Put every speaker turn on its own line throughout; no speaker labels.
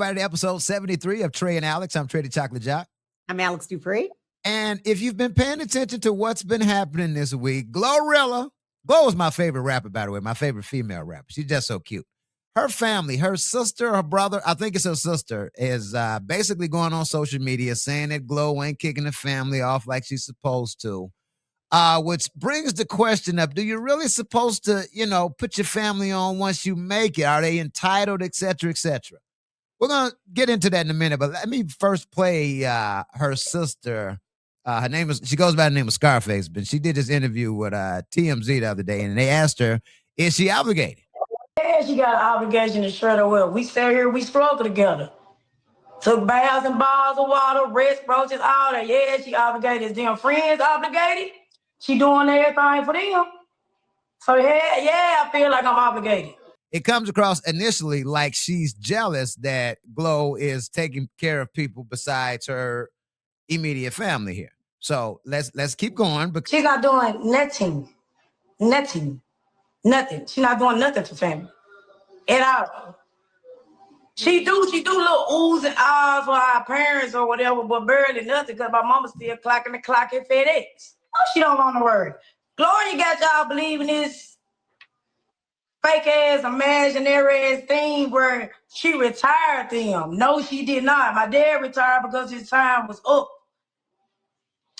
everybody to episode 73 of Trey and Alexx. I'm Trey the Choklit Jock.
I'm Alexx Dupri.
And if you've been paying attention to what's been happening this week, GloRilla, Glo is my favorite rapper, by the way, my favorite female rapper. She's just so cute. Her family, her sister, her brother, I think it's her sister, is basically going on social media saying that Glo ain't kicking the family off like she's supposed to. Which brings the question up, do you really supposed to, put your family on once you make it? Are they entitled, et cetera, et cetera? We're going to get into that in a minute, but let me first play her sister. She goes by the name of Scarface, but she did this interview with TMZ the other day, and they asked her, is she obligated?
Yeah, she got an obligation to shred her well. We sat here, we struggled together. Took baths and bars of water, rest, roaches, all that. Yeah, she obligated. Is them friends obligated? She doing everything for them. So yeah, I feel like I'm obligated.
It comes across initially like she's jealous that Glo is taking care of people besides her immediate family here. So let's keep going. Because
she's not doing nothing. She's not doing nothing for family at all. She do little oohs and ahs for our parents or whatever, but barely nothing because my mama still clocking the clock at FedEx. Oh, she don't want to worry. Gloria got y'all believing this fake ass, imaginary ass thing where she retired them. No, she did not. My dad retired because his time was up.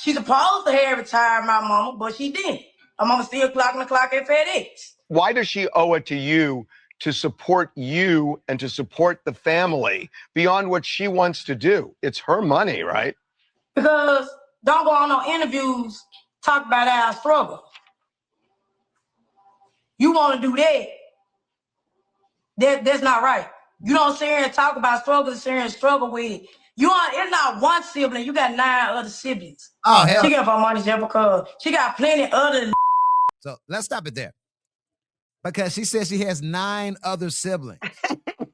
She's supposed to have retired my mama, but she didn't. My mama still clocking the clock at FedEx.
Why does she owe it to you to support you and to support the family beyond what she wants to do? It's her money, right?
Because don't go on no interviews, talk about our struggle. You want to do that? That's not right. You don't sit here and talk about struggle, sit here and struggle with. It's not one sibling. You got 9 other siblings.
Oh, hell.
She got her money just because she got plenty other.
So let's stop it there. Because she says she has 9 other siblings.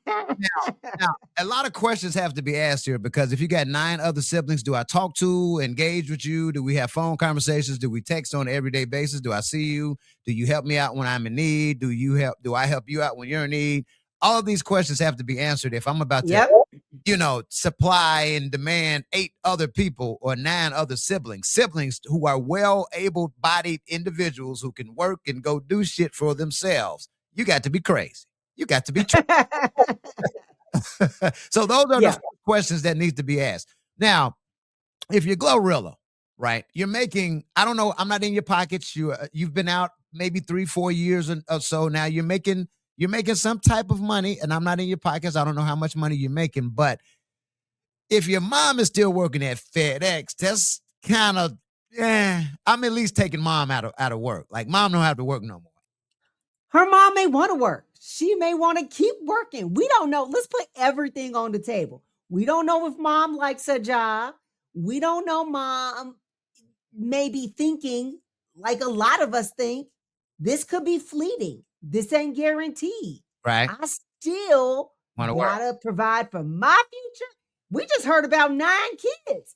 Now, a lot of questions have to be asked here because if you got 9 other siblings, do I talk to, engage with you? Do we have phone conversations? Do we text on an everyday basis? Do I see you? Do you help me out when I'm in need? Do I help you out when you're in need? All of these questions have to be answered if I'm about to, supply and demand 8 other people or 9 other siblings who are well-able-bodied individuals who can work and go do shit for themselves. You got to be crazy. You got to be So those are the questions that need to be asked. Now, if you're GloRilla, right, you're making, I don't know, I'm not in your pockets. You've been out maybe 3-4 years or so now. You're making some type of money, and I'm not in your pockets. I don't know how much money you're making, but if your mom is still working at FedEx, that's kind of, I'm at least taking mom out of work. Like, mom don't have to work no more.
Her mom may want to work. She may want to keep working. We don't know. Let's put everything on the table. We don't know if mom likes her job. We don't know mom may be thinking, like a lot of us think, this could be fleeting. This ain't guaranteed.
Right.
I still gotta provide for my future. We just heard about 9 kids.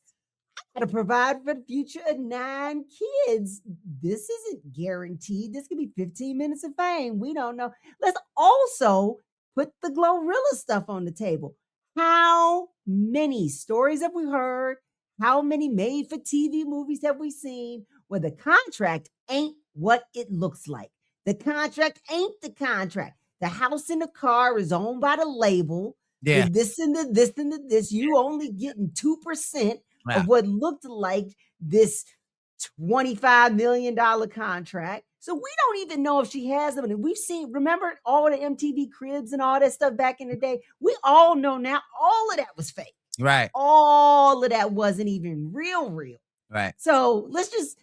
I gotta provide for the future of 9 kids. This isn't guaranteed. This could be 15 minutes of fame. We don't know. Let's also put the GloRilla stuff on the table. How many stories have we heard? How many made-for-TV movies have we seen where the contract ain't what it looks like? The contract ain't the contract. The house and the car is owned by the label.
Yeah.
This and this. You only getting 2% of what looked like this $25 million contract. So we don't even know if she has them. And we've seen, remember all the MTV Cribs and all that stuff back in the day? We all know now all of that was fake.
Right.
All of that wasn't even real.
Right.
So let's just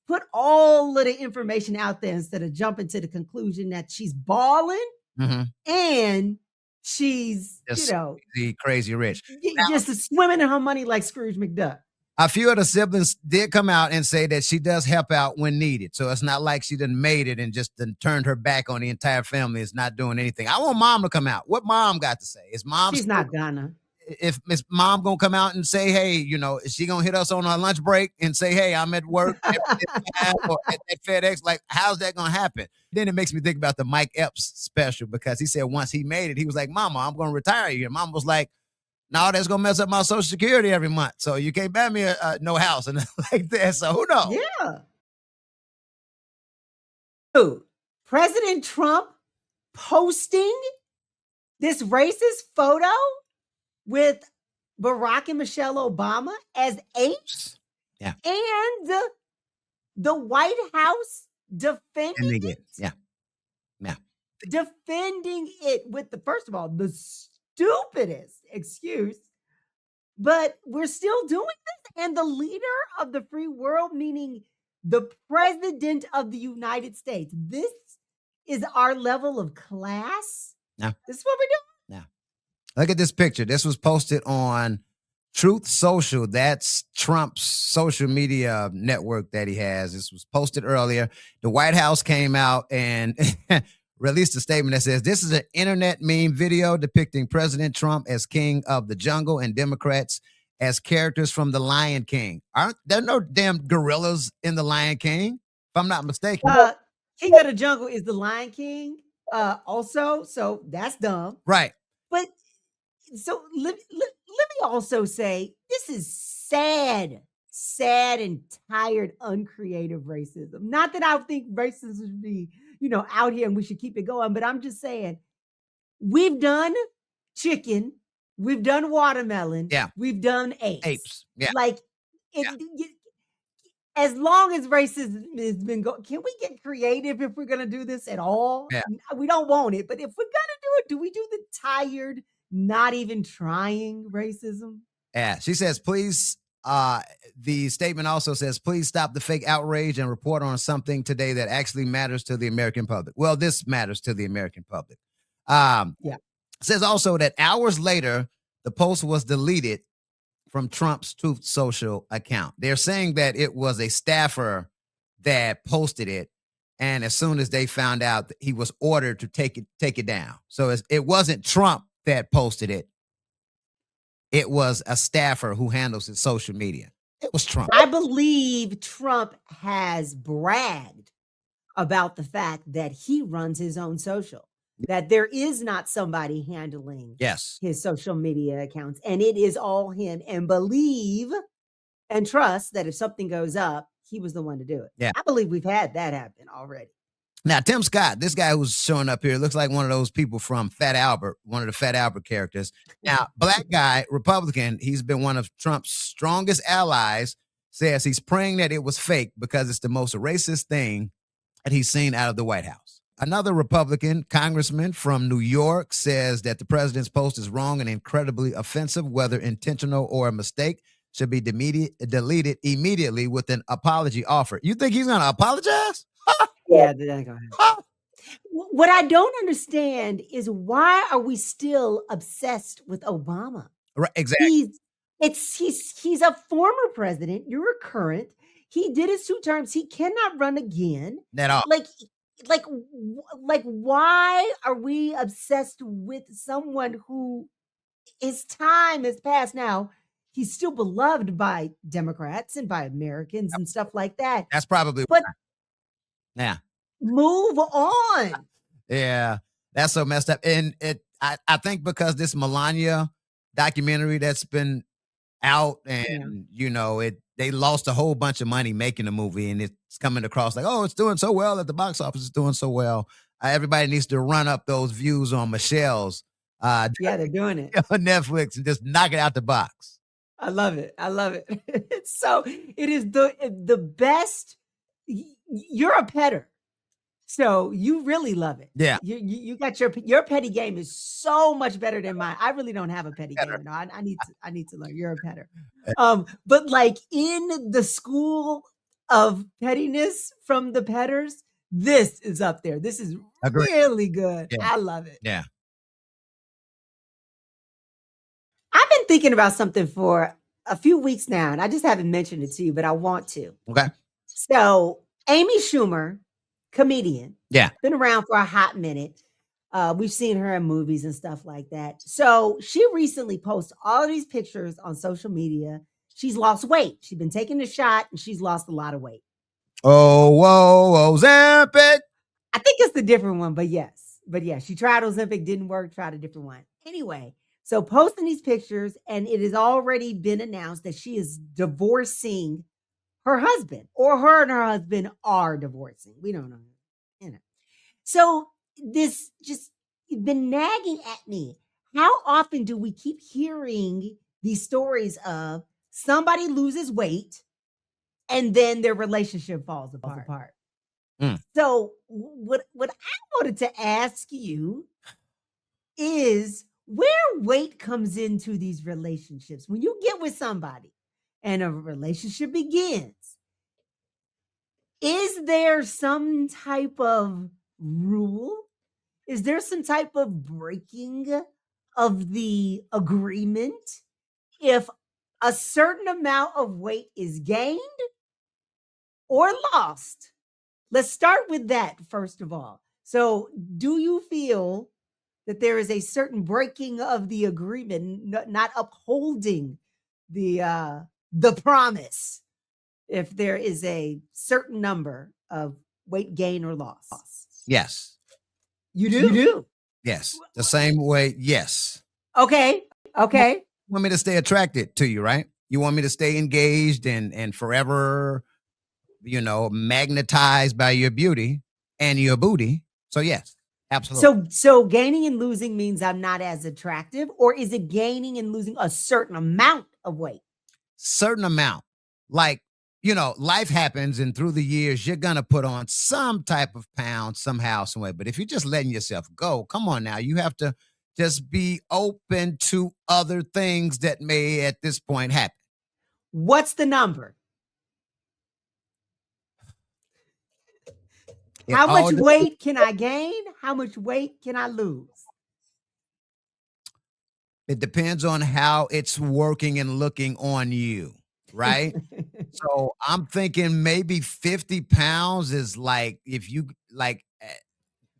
put all of the information out there instead of jumping to the conclusion that she's balling and she's,
just crazy rich.
Just swimming in her money like Scrooge McDuck.
A few of the siblings did come out and say that she does help out when needed. So it's not like she done made it and just done turned her back on the entire family. It's not doing anything. I want mom to come out. What mom got to say? Is mom?
She's not gonna.
if Miss Mom gonna come out and say, hey, is she gonna hit us on our lunch break and say, hey, I'm at work or at FedEx? Like, how's that gonna happen? Then it makes me think about the Mike Epps special, because he said once he made it, he was like, Mama, I'm gonna retire you. And Mom was like, no, that's gonna mess up my Social Security every month. So you can't buy me no house and like that. So who knows?
Yeah. Dude, President Trump posting this racist photo with Barack and Michelle Obama as apes.
Yeah.
And the White House defending it.
Yeah.
Defending it with first of all, the stupidest excuse, but we're still doing this. And the leader of the free world, meaning the president of the United States. This is our level of class.
Yeah.
This is what we're doing.
Yeah. Look at this picture. This was posted on Truth Social. That's Trump's social media network that he has. This was posted earlier. The White House came out and released a statement that says, this is an internet meme video depicting President Trump as king of the jungle and Democrats as characters from The Lion King. Aren't there no damn gorillas in The Lion King, if I'm not mistaken?
King of the Jungle is The Lion King also, so that's dumb.
Right.
But so let me also say, this is sad and tired, uncreative racism. Not that I think racism should be, out here and we should keep it going, but I'm just saying, we've done chicken, we've done watermelon, we've done apes.
Yeah.
Like, as long as racism has been going, can we get creative if we're going to do this at all?
Yeah.
We don't want it, but if we're going to do it, do we do the tired, not even trying racism?
Yeah. She says, please, the statement also says, please stop the fake outrage and report on something today that actually matters to the American public. Well, this matters to the American public. It says also that hours later, the post was deleted from Trump's Truth Social account. They're saying that it was a staffer that posted it, and as soon as they found out, he was ordered to take it down. So it wasn't Trump that posted it. It was a staffer who handles his social media. It was Trump.
I believe Trump has bragged about the fact that he runs his own social, that there is not somebody handling his social media accounts, and it is all him, and believe and trust that if something goes up, he was the one to do it.
Yeah.
I believe we've had that happen already.
Now, Tim Scott, this guy who's showing up here, looks like one of those people from Fat Albert, one of the Fat Albert characters. Now, black guy, Republican, he's been one of Trump's strongest allies, says he's praying that it was fake because it's the most racist thing that he's seen out of the White House. Another Republican congressman from New York says that the president's post is wrong and incredibly offensive, whether intentional or a mistake, should be deleted immediately with an apology offer. You think he's going to apologize?
Yeah, that ain't gonna happen. What I don't understand is, why are we still obsessed with Obama?
Right, exactly.
He's a former president. You're a current. He did his 2 terms. He cannot run again.
At all.
Like, why are we obsessed with someone who his time has passed now? He's still beloved by Democrats and by Americans and stuff like that.
That's probably
but.
Yeah.
Move on.
Yeah. That's so messed up. And I think because this Melania documentary that's been out and, they lost a whole bunch of money making the movie, and it's coming across like, oh, it's doing so well at the box office. It's doing so well. Everybody needs to run up those views on Michelle's.
They're doing it
on Netflix and just knock it out the box.
I love it. It is the best. You're a petter, so you really love it.
Yeah,
you got your petty game is so much better than mine. I really don't have a petty game. No, I need to learn. You're a petter. But like, in the school of pettiness from the petters, this is up there. This is really good. Yeah. I love it.
Yeah.
I've been thinking about something for a few weeks now, and I just haven't mentioned it to you, but I want to.
Okay.
So Amy Schumer, comedian,
been
around for a hot minute. We've seen her in movies and stuff like that. So she recently posted all of these pictures on social media. She's lost weight. She's been taking the shot and she's lost a lot of weight.
Oh, whoa, Ozempic.
I think it's the different one, but yes. But yeah, she tried Ozempic, didn't work, tried a different one. Anyway, so posting these pictures, and it has already been announced that she is divorcing her husband, or her and her husband are divorcing. We don't know. You know. So this just been nagging at me. How often do we keep hearing these stories of somebody loses weight and then their relationship falls apart? So what I wanted to ask you is where weight comes into these relationships. When you get with somebody and a relationship begins, is there some type of rule? Is there some type of breaking of the agreement if a certain amount of weight is gained or lost? Let's start with that first of all. So, do you feel that there is a certain breaking of the agreement, not upholding the promise, if there is a certain number of weight gain or loss?
Yes.
You do? You do?
Yes. The same way. Yes.
Okay. Okay.
You want me to stay attracted to you, right? You want me to stay engaged and forever, magnetized by your beauty and your booty. So yes, absolutely.
So gaining and losing means I'm not as attractive, or is it gaining and losing a certain amount of weight?
Certain amount. Like, life happens, and through the years, you're going to put on some type of pound somehow, some way. But if you're just letting yourself go, come on now, you have to just be open to other things that may at this point happen.
What's the number? How much weight can I gain? How much weight can I lose?
It depends on how it's working and looking on you, right? So I'm thinking maybe 50 pounds is like, if you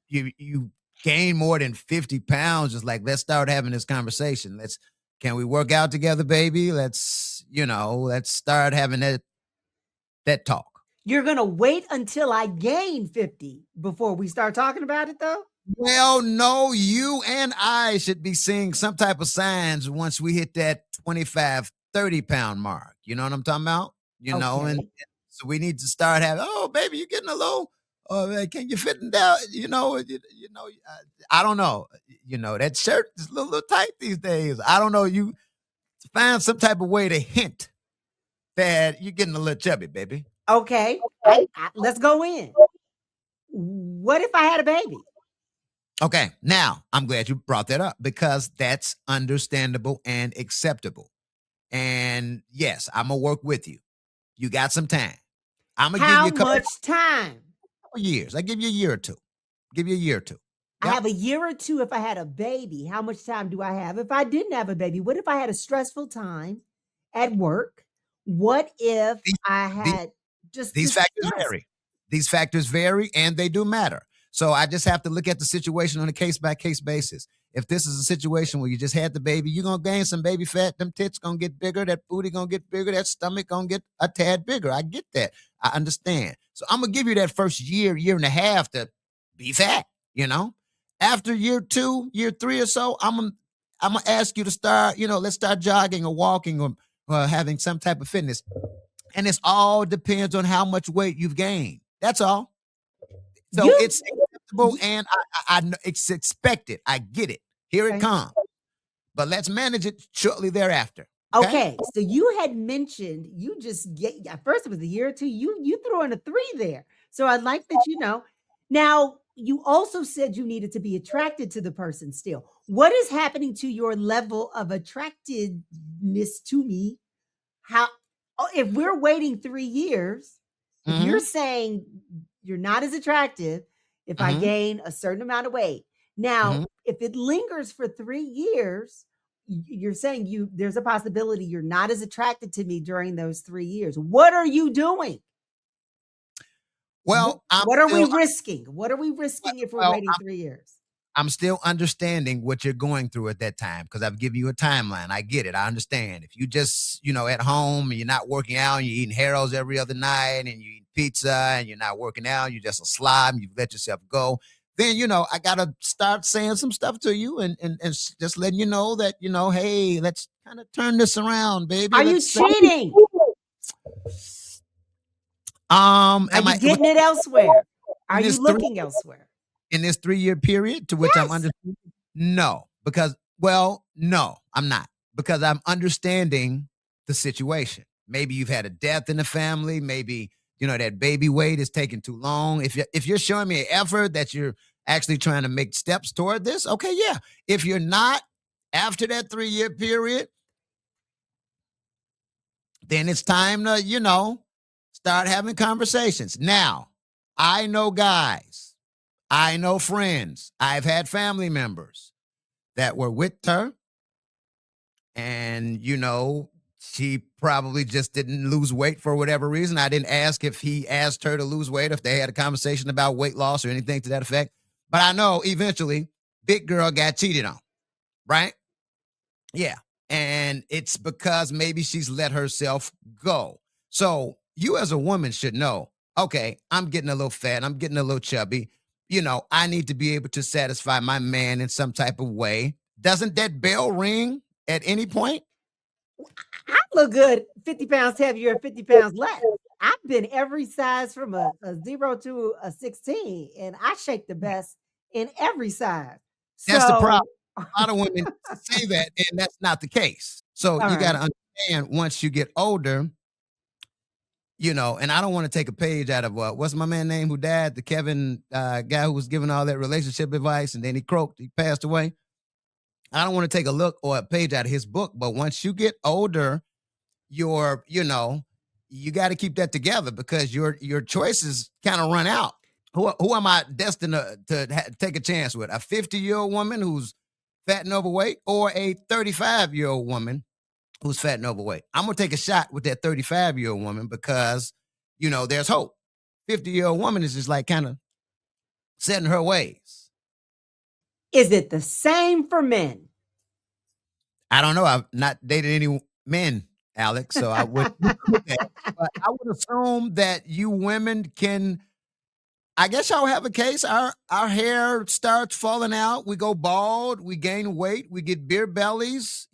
you gain more than 50 pounds, it's like, let's start having this conversation. Can we work out together, baby? Let's start having that talk.
You're going to wait until I gain 50 before we start talking about it, though?
Well, no, you and I should be seeing some type of signs once we hit that 25, 30 pound mark. You know what I'm talking about? And so we need to start having, oh, baby, you're getting a little, can you fit in down? I don't know. That shirt is a little tight these days. I don't know. You find some type of way to hint that you're getting a little chubby, baby.
Okay. Let's go in. What if I had a baby?
Okay. Now, I'm glad you brought that up because that's understandable and acceptable. And yes, I'm going to work with you. You got some time. I'm going to give you a couple.
How much time?
Years. I give you a year or two. Yep.
I have a year or two if I had a baby. How much time do I have if I didn't have a baby? What if I had a stressful time at work? What if I had
these factors vary. These factors vary and they do matter. So I just have to look at the situation on a case-by-case basis. If this is a situation where you just had the baby, you're going to gain some baby fat. Them tits going to get bigger. That booty going to get bigger. That stomach going to get a tad bigger. I get that. I understand. So I'm going to give you that first year and a half to be fat, After year 2, year 3 or so, I'm going to ask you to start, let's start jogging or walking or having some type of fitness. And it's all depends on how much weight you've gained. That's all. So it's acceptable and I it's expected. I get it. Here it comes. But let's manage it shortly thereafter.
Okay. So you had mentioned you just first it was a year or two. You threw in a 3 there. So I like that Now, you also said you needed to be attracted to the person still. What is happening to your level of attractedness to me? If we're waiting 3 years, if you're saying you're not as attractive if I gain a certain amount of weight. Now, if it lingers for 3 years, you're saying there's a possibility you're not as attracted to me during those 3 years. What are you doing?
Well,
what are we risking? What are we risking if we're waiting 3 years?
I'm still understanding what you're going through at that time because I've given you a timeline. I get it. I understand. If you just, at home and you're not working out and you're eating Harold's every other night and you eat pizza and you're not working out, you're just a slob and you've let yourself go, then, I got to start saying some stuff to you and just letting you know that, hey, let's kind of turn this around, baby.
Are you cheating? Are you getting it elsewhere? Are you looking elsewhere?
In this 3-year period to which I'm understanding? No, no, I'm not. Because I'm understanding the situation. Maybe you've had a death in the family. Maybe, that baby weight is taking too long. If you're showing me an effort that you're actually trying to make steps toward this, okay, yeah. If you're not, after that 3-year period, then it's time to, start having conversations. Now, I know guys, I know friends, I've had family members that were with her and, she probably just didn't lose weight for whatever reason. I didn't ask if he asked her to lose weight, if they had a conversation about weight loss or anything to that effect. But I know eventually big girl got cheated on, right? Yeah. And it's because maybe she's let herself go. So you as a woman should know, okay, I'm getting a little fat. I'm getting a little chubby. I need to be able to satisfy my man in some type of way. Doesn't that bell ring at any point?
I look good 50 pounds heavier, 50 pounds less. I've been every size from a 0 to a 16, and I shake the best in every size.
That's the problem. A lot of women say that, and that's not the case. So you got to understand once you get older, and I don't want to take a page out of what's my man name who died? The Kevin guy who was giving all that relationship advice, and then he croaked, he passed away. I don't want to take a look or a page out of his book, but once you get older, you got to keep that together because your choices kind of run out. Who am I destined to take a chance with? A 50-year-old woman who's fat and overweight, or a 35-year-old woman who's fat and overweight? I'm going to take a shot with that 35-year-old woman because, there's hope. 50-year-old woman is just like kind of set in her ways.
Is it the same for men? I
don't know. I've not dated any men, Alex, so I would but I would assume that you women can, I guess y'all have a case. Our hair starts falling out. We go bald. We gain weight. We get beer bellies,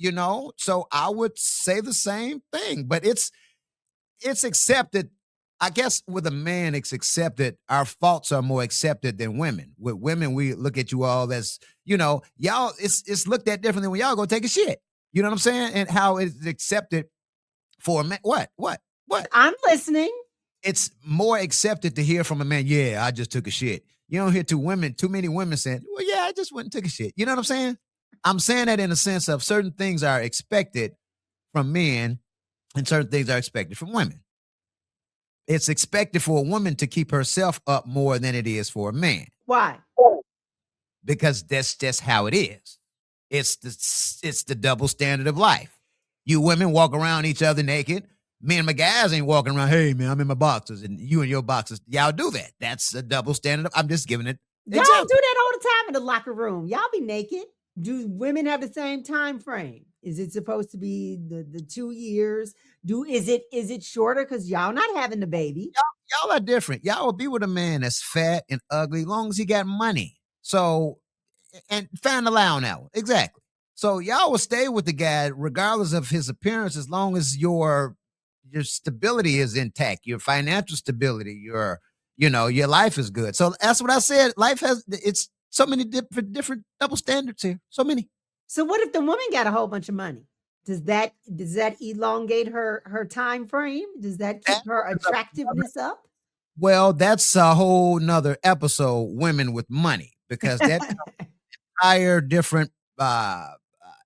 So I would say the same thing. But it's accepted. I guess with a man, it's accepted. Our faults are more accepted than women. With women, we look at you all as, y'all, it's looked at differently when y'all go take a shit. You know what I'm saying? And how it's accepted for a man. What?
I'm listening.
It's more accepted to hear from a man, yeah, I just took a shit. You don't hear too many women saying, well, yeah, I just went and took a shit. You know what I'm saying? I'm saying that in a sense of certain things are expected from men and certain things are expected from women. It's expected for a woman to keep herself up more than it is for a man.
Why?
Because that's just how it is. It's the double standard of life. You women walk around each other naked. Me and my guys ain't walking around, hey, man, I'm in my boxers, and you in your boxers. Y'all do that. That's a double standard. I'm just giving it.
Y'all do that all the time in the locker room. Y'all be naked. Do women have the same time frame? Is it supposed to be the 2 years? Is it shorter because y'all not having the baby?
Y'all are different. Y'all will be with a man that's fat and ugly as long as he got money. So, and find the lie on that one. Exactly. So y'all will stay with the guy regardless of his appearance as long as your stability is intact, your financial stability, your life is good. So that's what I said. Life it's so many different double standards here. So many.
So what if the woman got a whole bunch of money? Does that elongate her time frame? Does that keep her attractiveness up?
Well, that's a whole nother episode, women with money, because that entire different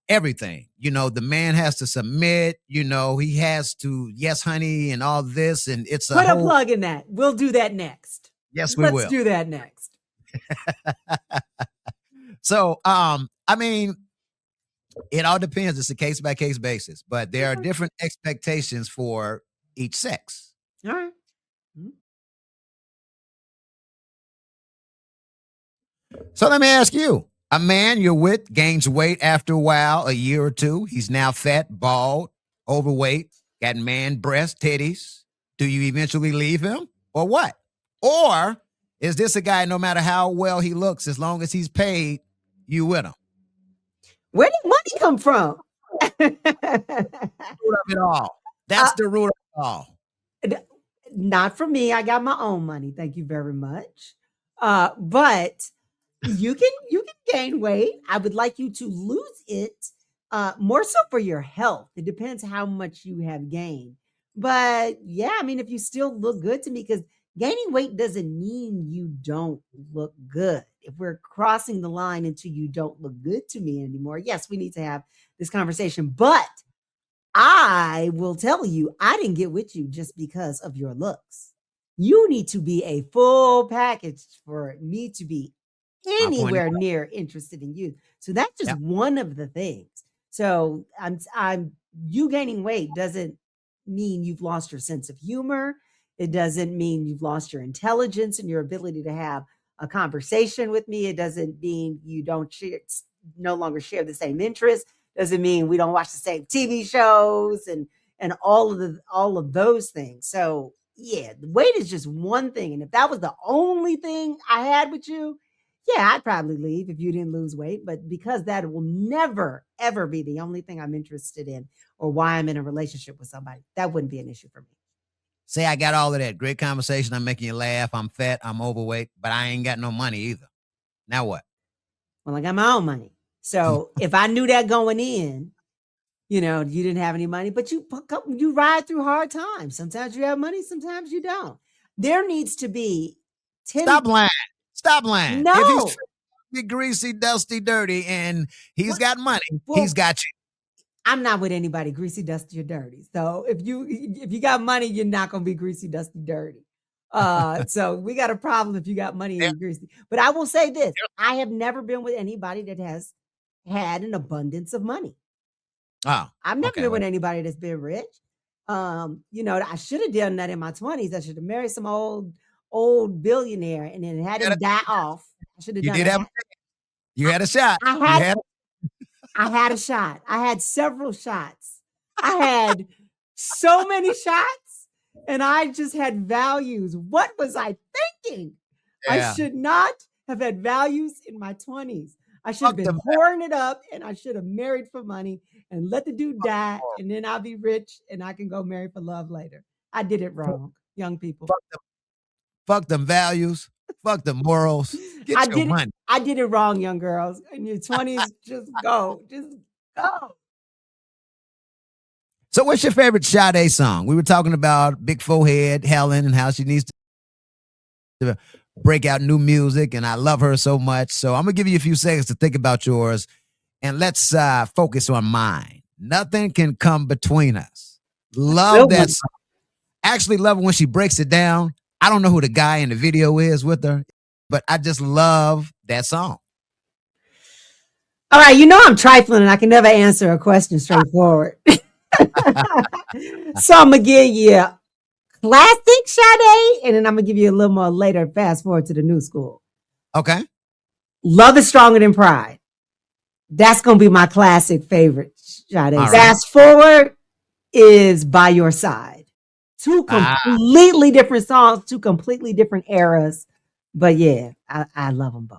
everything. The man has to submit, he has to, yes, honey, and all this. And it's
put a plug in that. We'll do that next.
Yes, we will.
Let's do that next.
So, it all depends. It's a case by case basis, but there are different expectations for each sex.
All right.
So let me ask you, A man you're with gains weight after a while, a year or two. He's now fat, bald, overweight, got man breasts, titties. Do you eventually leave him or what? Or is this a guy, no matter how well he looks, as long as he's paid, you with him?
Where did money come from?
Root of it all. That's the root of it all.
Not for me. I got my own money. Thank you very much. But you can gain weight. I would like you to lose it, more so for your health. It depends how much you have gained. But yeah, I mean, if you still look good to me, because gaining weight doesn't mean you don't look good. If we're crossing the line into you don't look good to me anymore, yes, we need to have this conversation. But I will tell you, I didn't get with you just because of your looks. You need to be a full package for me to be anywhere near interested in you. So that's just one of the things. So you gaining weight doesn't mean you've lost your sense of humor. It doesn't mean you've lost your intelligence and your ability to have a conversation with me. It doesn't mean you no longer share the same interests. Doesn't mean we don't watch the same TV shows and all of those things. So yeah, the weight is just one thing. And if that was the only thing I had with you, yeah, I'd probably leave if you didn't lose weight. But because that will never, ever be the only thing I'm interested in or why I'm in a relationship with somebody, that wouldn't be an issue for me.
Say I got all of that. Great conversation. I'm making you laugh. I'm fat. I'm overweight, but I ain't got no money either. Now what?
Well, I got my own money. So if I knew that going in, you didn't have any money, but you ride through hard times. Sometimes you have money, sometimes you don't. There needs to be 10.
Stop lying.
No.
If he's greasy, dusty, dirty, and he's got money, he's got you.
I'm not with anybody greasy, dusty, or dirty. So if you got money, you're not gonna be greasy, dusty, dirty. So we got a problem if you got money and you're greasy. But I will say this: I have never been with anybody that has had an abundance of money.
Oh,
I've never been with anybody that's been rich. I should have done that in my 20s. I should have married some old billionaire and then had him die off. I should have done that.
You had a shot.
I had a shot. I had several shots. I had so many shots, and I just had values. What was I thinking? Yeah. I should not have had values in my 20s. I should have been pouring it up, and I should have married for money and let the dude die, and then I'll be rich, and I can go marry for love later. I did it wrong, young people.
Fuck them values. Fuck the morals. Get your money.
I did it wrong, young girls. In your 20s, just go. Just go.
So what's your favorite Sade song? We were talking about Big Forehead, Helen, and how she needs to break out new music, and I love her so much. So I'm going to give you a few seconds to think about yours, and let's focus on mine. Nothing Can Come Between Us. Love that song. Actually love it when she breaks it down. I don't know who the guy in the video is with her, but I just love that song.
All right, I'm trifling and I can never answer a question straightforward. So I'm going to give you classic Sade, and then I'm going to give you a little more later, fast forward to the new school.
Okay.
Love is Stronger Than Pride. That's going to be my classic favorite Sade. Right. Fast forward is By Your Side. Two completely different songs, two completely different eras. But yeah, I love them both.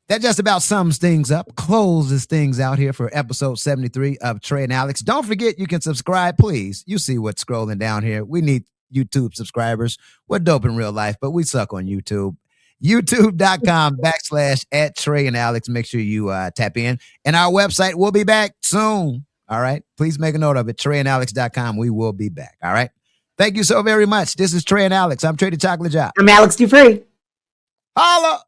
That just about sums things up, closes things out here for episode 73 of Trey and Alexx. Don't forget you can subscribe, please. You see what's scrolling down here. We need YouTube subscribers. We're dope in real life, but we suck on YouTube. YouTube.com/@TreyandAlexx. Make sure you tap in. And our website will be back soon. All right. Please make a note of it. TreyandAlexx.com. We will be back. All right. Thank you so very much. This is Trey and Alexx. I'm Trey the Choklit Job.
I'm Alexx Dupri.
Holla.